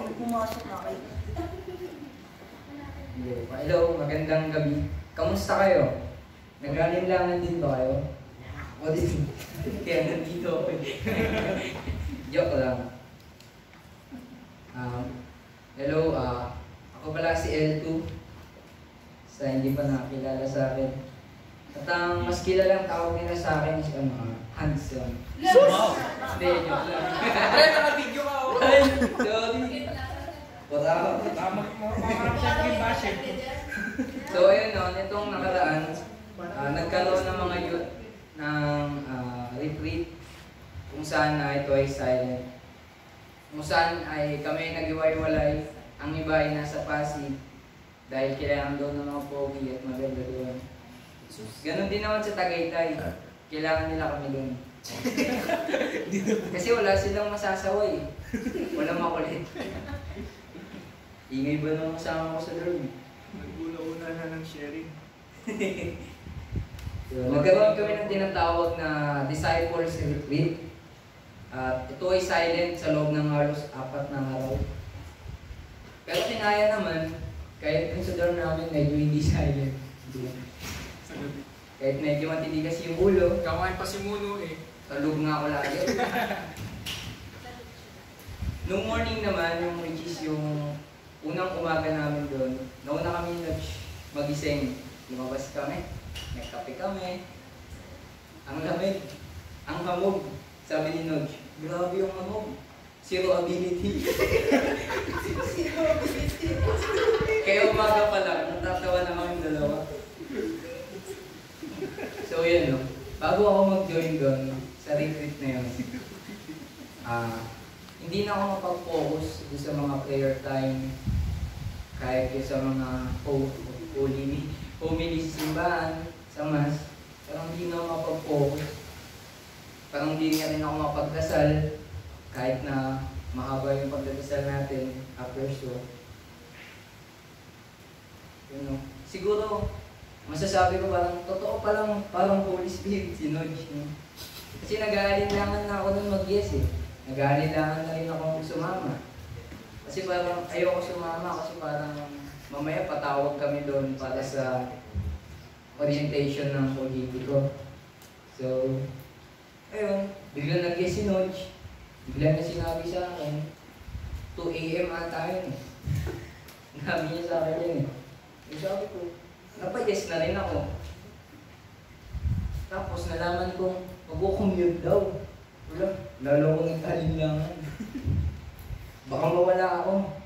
may pumasok na kayo. Hello, magandang gabi. Kamusta kayo? Nag-alinlangan din ba kayo? O din, kaya nandito ako eh. Joke lang. Hello, ako pala si L2. Sa hindi pa nakakilala sa akin. At ang mas kilalang tawag nila sa akin is handsome. Wow! Hindi, joke lang. Pre, naka-video ka ako. Ay, sorry. Wala. So ayun no, nitong nakaraan, nagkaroon ng mga youth ng retreat kung saan ito ay silent. Kung saan ay kami nag-iwalay-walay, ang iba ay nasa Pasig dahil kailangan doon ng mga pogi at maganda doon. Ganon din naman sa Tagaytay, kailangan nila kami doon. Kasi wala silang masasaway, walang makulit. Ingay ba nung kasama ko sa dorm? Nagula-una na ng sharing. Nagkaroon kami ng tinatawag na Disciples Retreat. Ito ay silent sa loob ng halos 4 na araw. Pero kinaya naman, kahit dun sa dorm namin medyo hindi silent. Kahit medyo matitigas yung ulo. Kamain pa si Muno eh. Talog nga ako lagi. Nung morning naman, yung which is yung unang umaga namin doon, nauna kami magising. Lumabas kami, nagkape kami. Ang lamig, ang hamog. Sabi ni Nodge, grabe yung hamog. Zero ability. Zero ability. Kaya umaga pa lang, natatawa na kami dalawa. So yun no, bago ako mag-join doon sa retreat na yun, hindi na ako mapag-focus sa mga prayer time, kahit sa mga homily sa simbahan, sa mass, parang hindi na ako mapag-focus. Parang hindi nga rin ako mapagdasal, kahit na mahaba yung pagdadasal natin after so. You know, siguro, masasabi ko parang, totoo parang Holy Spirit, si Nodge. No? Kasi nag-aalinlangan na ako nung mag-yes eh. Nag-aalinlangan na rin ako sumama. Kasi parang ayoko sumama kasi parang mamaya patawag kami doon para sa orientation ng politiko. So, ayun, biglang nag-yes si Nodge. Biglang na sinabi sa akin, 2 AM ata yun eh. Nabi niya sa akin yun eh. Yung sabi ko, napa-yes na rin ako. Tapos nalaman kong mag-commute daw. Wala, lalo akong nagkalinlangan. Baka mawala ako.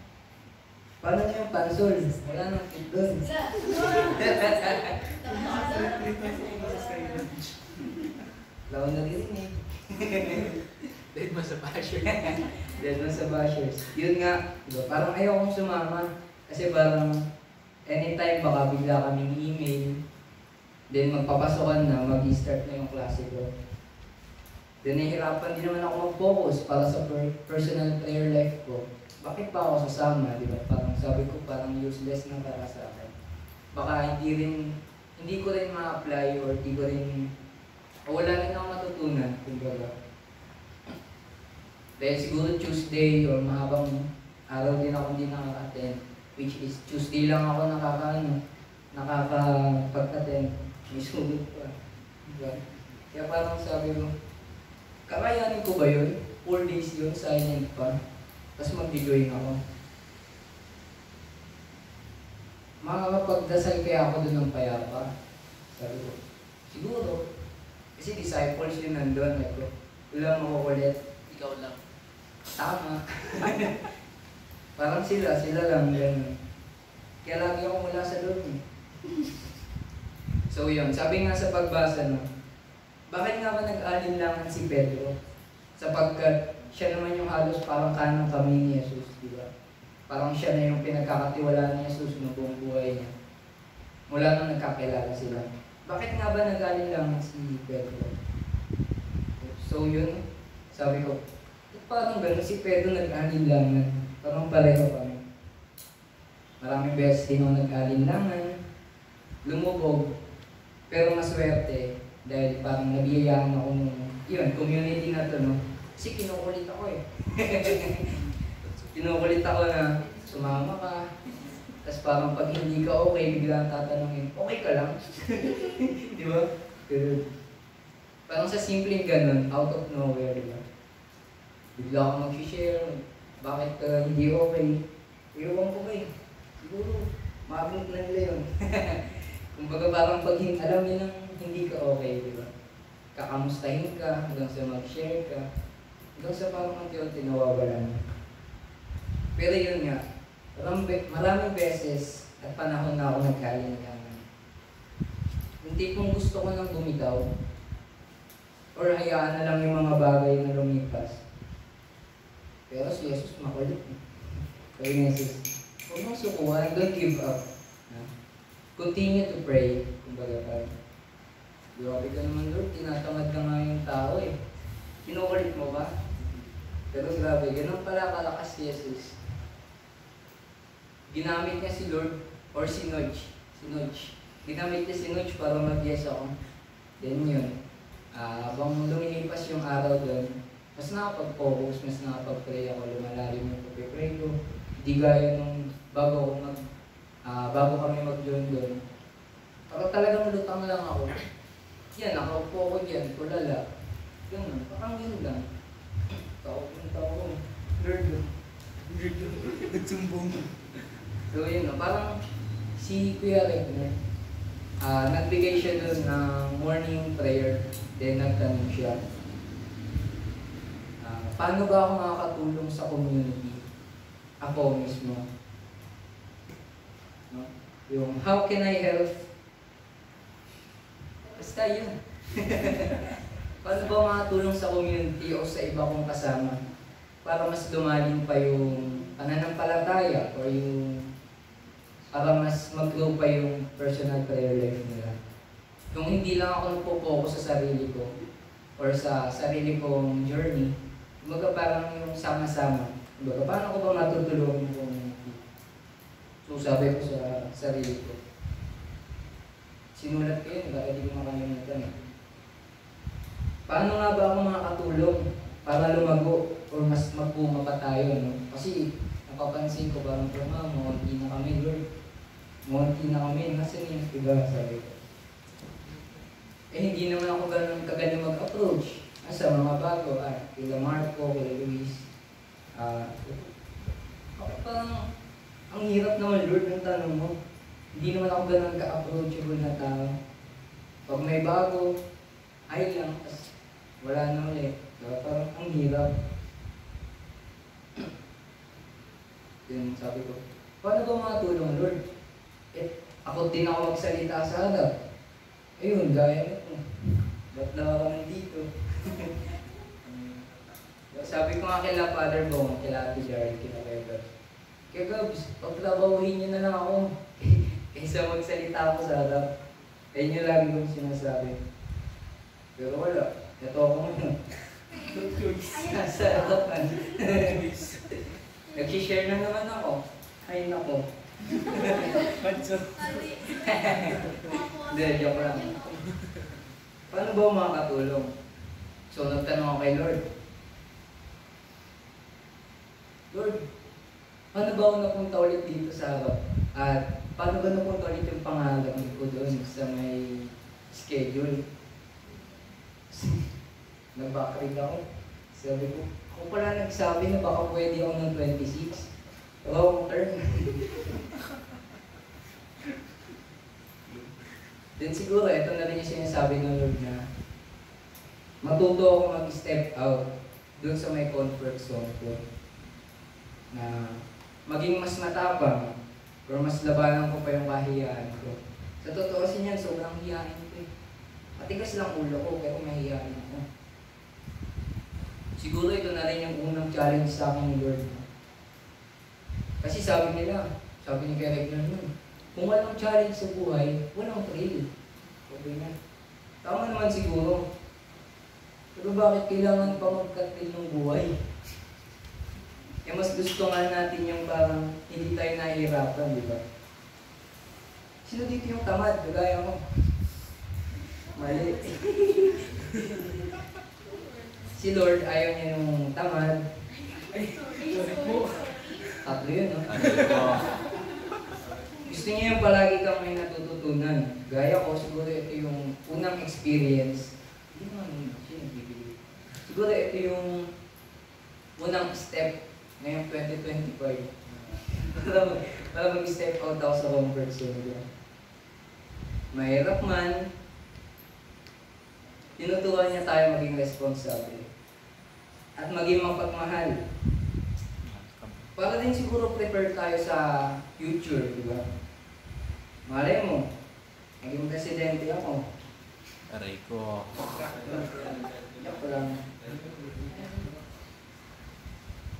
Paano niya yung pansol? Wala nang fit doon. Lawan na rin eh. Dead mo sa basher. Dead mo sa bashers. Yun nga, diba? Parang ayaw kong sumama. Kasi parang anytime baka bigla kaming email. Then magpapasokan na, mag-start na yung klase ko. Then nahihirapan din naman ako mag-focus para sa personal prayer life ko. Bakit pa ako sasama, di ba? Parang sabi ko, parang useless na para sa akin. Baka hindi ko rin ma-apply or hindi ko rin, o wala rin ako matutunan, kumbaga. Dahil siguro Tuesday or mahabang araw din ako hindi nakaka-attend. Which is Tuesday lang ako nakakapag-attend. May sulit pa. Diba? Kaya parang sabi ko, kakayanin ko ba yun? 4 days yun, silent pa. Tapos mag-join ako. Makakapagdasal kaya ako dun ng payapa. Sabi ko, siguro. Kasi disciples yun nandun. Wala makukulit. Ikaw lang. Tama. Parang sila lang. Ganun. Kaya lagi akong wala sa loob. So yun, sabi nga sa pagbasa, no, bakit nga ba nag-alinlangan si Pedro? Sapagkat siya naman yung halos parang kanang kami ni Jesus, di ba? Parang siya na yung pinagkakatiwalaan ni Jesus no buong buhay niya. Mula nang nagkakilala sila. Bakit nga ba nag-alinlangan si Pedro? So yun, sabi ko, parang gano'n si Pedro nag-alinlangan. Parang pareho kami. Maraming beses din ako nag-alinlangan, lumubog, pero maswerte dahil parang nabiyayaan ako nung, yun, community na to, no? Kasi kinukulit ako eh. Kinukulit ako na sumama ka. Tapos parang pag hindi ka okay, biglang tatanungin, okay ka lang? Di ba? Pero, parang sa simpleng ganun, out of nowhere, di ba? Bigla akong mag-share, bakit ka hindi okay? Ewan ko ba eh. Siguro, maabot na nila yun. Kumbaga parang pag alam nila hindi ka okay, di ba? Kakamustahin ka, hanggang sa mag-share ka, hanggang sa parang unti-unti nawawalan. Pero yun nga, maraming beses at panahon na ako nagkalinlangan. Yung tipong gusto ko nang bumitaw, or hayaan na lang yung mga bagay na lumipas. Pero si Jesus makulit. Sabi ni Jesus, huwag mong sukuhan, don't give up. Continue to pray. Kumbaga parang, grabe ka naman Lord, tinatamad ka nga yung tao eh. Kinukulit mo ba? Pero grabe, ganun pala kalakas si Jesus. Ginamit niya si Lord or si Nudge. Ginamit niya si Nudge para mag-yes ako. Then yun. Habang lumilipas yung araw doon, mas nakapag-focus, mas nakapag-pray ako, lumalalim yung pag-pray ko. Hindi gaya nung bago kami mag-join doon. Parang talagang lutang lang ako. Yan, nakaupo ko dyan, tulala. Yun, parang yun lang. Tao ko. Lord, nagsumbong. So yun, parang si Kuya Regner, nagbigay siya doon ng morning prayer, then nagtanong siya, paano ba ako makakatulong sa community? Ako mismo. No? Yung, how can I help? Basta yun. Paano ba makatulong sa community o sa iba kong kasama? Para mas lumalim pa yung pananampalataya o yung para mas mag-grow pa yung personal prayer life nila. Yung hindi lang ako nagpo-focus sa sarili ko or sa sarili kong journey, kumbaga parang yung sama-sama. Kumbaga, paano ko ba matutulungan yung community? So sabi ko sa sarili ko, sinulat ko yun, baka di ko makalimutan eh. Paano nga ba ako makakatulong para lumago o mas magbunga pa tayo, no? Kasi napapansin ko parang munti na kami, Lord. Munti na kami, nasan yung diba, sabi ko. Hindi naman ako ganun kagaling mag-approach. Sa mga bago, kila Marco, kila Luis. Parang, ang hirap naman, Lord, ng tanong mo. Hindi naman ako ganun ka-approachable na tao. Pag may bago, ay lang, wala na ulit. Parang ang hirap. Then sabi ko, paano ba makatulong, Lord? Ako din ako magsalita sa harap. Ayun, gaya nito. Ba't na ako nandito? Sabi ko nga kila Father Bong, kila Ate Jared, kila Gabs. Kaya Gabs, pagtrabahuhin niyo na lang ako. Kaysa magsalita ako sa harap. Ayun yung lagi kong sinasabi. Pero wala. Ito ako ngayon. Nasa harapan. Nag-share na naman ako. Ay nako. Hindi, joke lang. Paano ba makakatulong? So nagtanong ako kay Lord. Lord, paano ba ako napunta ulit dito sa harap? At paano ba napunta ulit yung pangalan ko doon sa may schedule? Nag-backread ako. Sabi ko, ako pala nagsabi na baka pwede ako ng 26. Wrong turn. Then siguro, ito na rin yung sinasabi ng Lord na matuto ako mag-step out doon sa may comfort zone ko. Na maging mas matapang or mas labanan ko pa yung kahiyaan ko. Sa totoo kasi niyan, sobrang hiyain ko eh. Matigas lang ulo ko, pero mahihain ako. Siguro ito na rin yung unang challenge sa akin ni Lord. Kasi sabi nila, sabi ni Kuya Regner nun, kung walang challenge sa buhay, walang thrill. Sabi niya, tama naman siguro. Pero bakit kailangan pa magka-thrill ng buhay? Kaya mas gusto nga natin yung parang hindi tayo nahihirapan, di ba? Sino dito yung tamad? Kagaya mo. Mali. Si Lord ayaw niya yung tamad. Tatlo yun, no? Aray ko. Gusto niya yung palagi kang may natututunan. Gaya ko, siguro ito yung unang experience. Hindi naman siya nagbibigay. Siguro ito yung unang step ngayong 2025. Para mag-step out ako sa comfort zone. Mahirap man, tinuturuan niya tayo maging responsable at maging mapagmahal. Para din siguro prepare tayo sa future, di ba? Malay mo, maging presidente ako. Aray ko. Yak ko lang.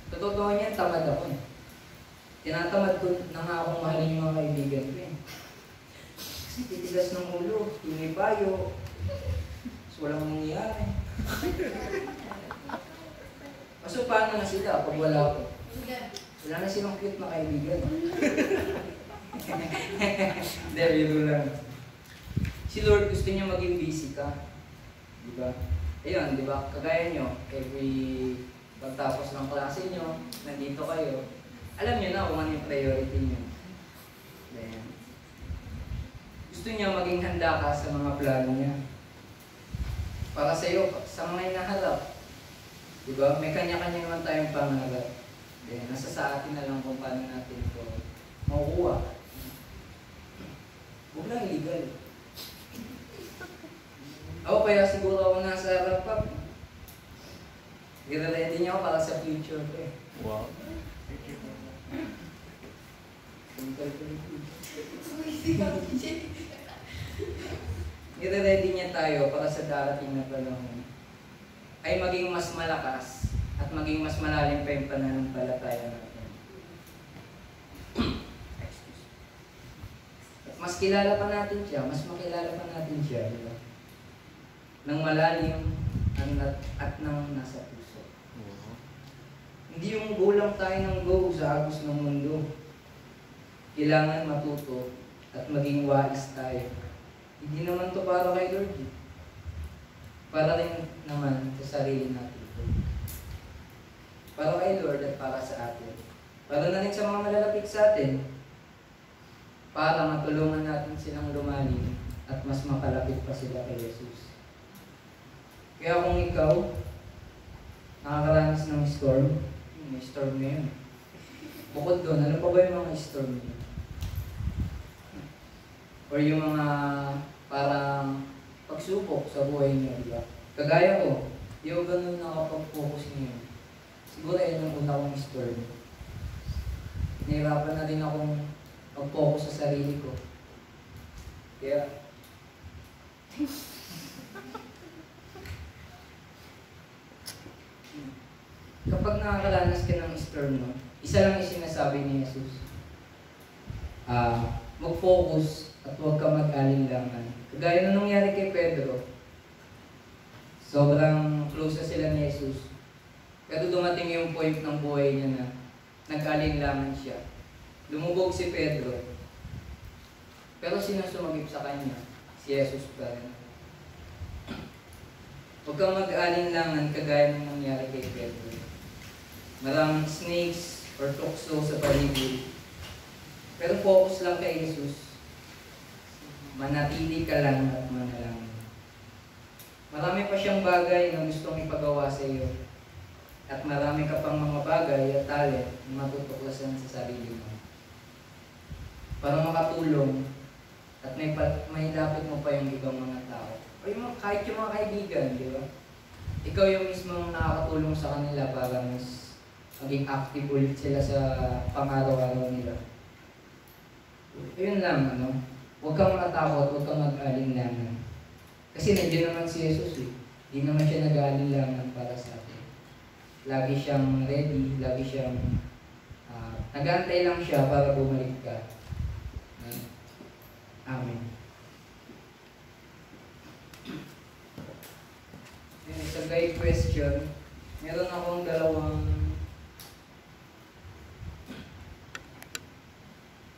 Totoo niyan, tamad ako. Tinatamad ko na nga akong mahalin yung mga kaibigan ko eh. Kasi titigas ng ulo, tinibayo. So walang nangyayari. Kaso paano na sila pag wala ko? Wala na silang cute na kaibigan. Hindi, biro lang. Si Lord gusto niya maging busy ka. Diba? Ayun, diba? Kagaya nyo, every pagtapos ng klase nyo, nandito kayo, alam nyo na kung ano yung priority nyo. Then, gusto niya maging handa ka sa mga plano niya. Para sa iyo, sa mga hinaharap. Diba? May kanya-kanya naman tayong pangarap. Then, nasa sa atin na lang kung paano natin ito makukuha. Huwag lang illegal. Ako kaya siguro ako nasa harap pa. I-ready niyo ako para sa future ko eh. Wow. I-ready niya tayo para sa darating na panahon ay maging mas malakas at maging mas malalim pa yung pananampalataya natin. At mas kilala pa natin siya, mas makilala pa natin siya, di ba? Nang malalim at nang nasa puso. Wow. Hindi yung go lang tayo ng go sa agos ng mundo. Kailangan matuto at maging wais tayo. Hindi naman to para kay Lord. Para rin naman sa sarili natin. Para kay Lord at para sa atin. Para na rin sa mga malalapit sa atin. Para matulungan natin silang lumalim at mas makalapit pa sila kay Jesus. Kaya kung ikaw nakakaranas ng storm, may storm na yun. Bukod doon, ano pa ba yung mga storm yun? Or yung mga parang pagsubok sa buhay niyo, di ba? Kagaya ko, yung ganun nakapag-focus niyo. Siguro yun yung una kong storm. Nahirapan na rin akong mag-focus sa sarili ko. Kaya, kapag nakakaranas ka ng storm, no, isa lang yung sinasabi ni Jesus. Mag-focus at huwag ka mag-alinlangan. Kagaya na nangyari kay Pedro, sobrang close na sila ni Jesus. Pero dumating yung point ng buhay niya na nag-alinlangan siya. Lumubog si Pedro. Pero sino sumagip sa kanya? Si Jesus pa rin. Huwag kang mag-alinlangan kagaya ng nangyari kay Pedro. Maraming snakes or tukso sa paligid. Pero focus lang kay Jesus. Manatili ka lang at manalangin. Marami pa siyang bagay na gustong ipagawa sa iyo. At marami ka pang mga bagay at talent na matutuklasan sa sarili mo. Para makatulong at may lapit mo pa yung ibang mga tao. O yung kahit yung mga kaibigan, di ba? Ikaw yung mismo nakakatulong sa kanila para mas maging active ulit sila sa pang-araw-araw nila. Yun lang, ano? Huwag kang matakot, huwag kang mag-alinlangan. Kasi nandiyan naman si Jesus eh. Hindi naman siya nag-alinlangan para sa atin. Lagi siyang ready, lagi siyang nag-aantay lang siya para bumalik ka. Amen. Sa guide question,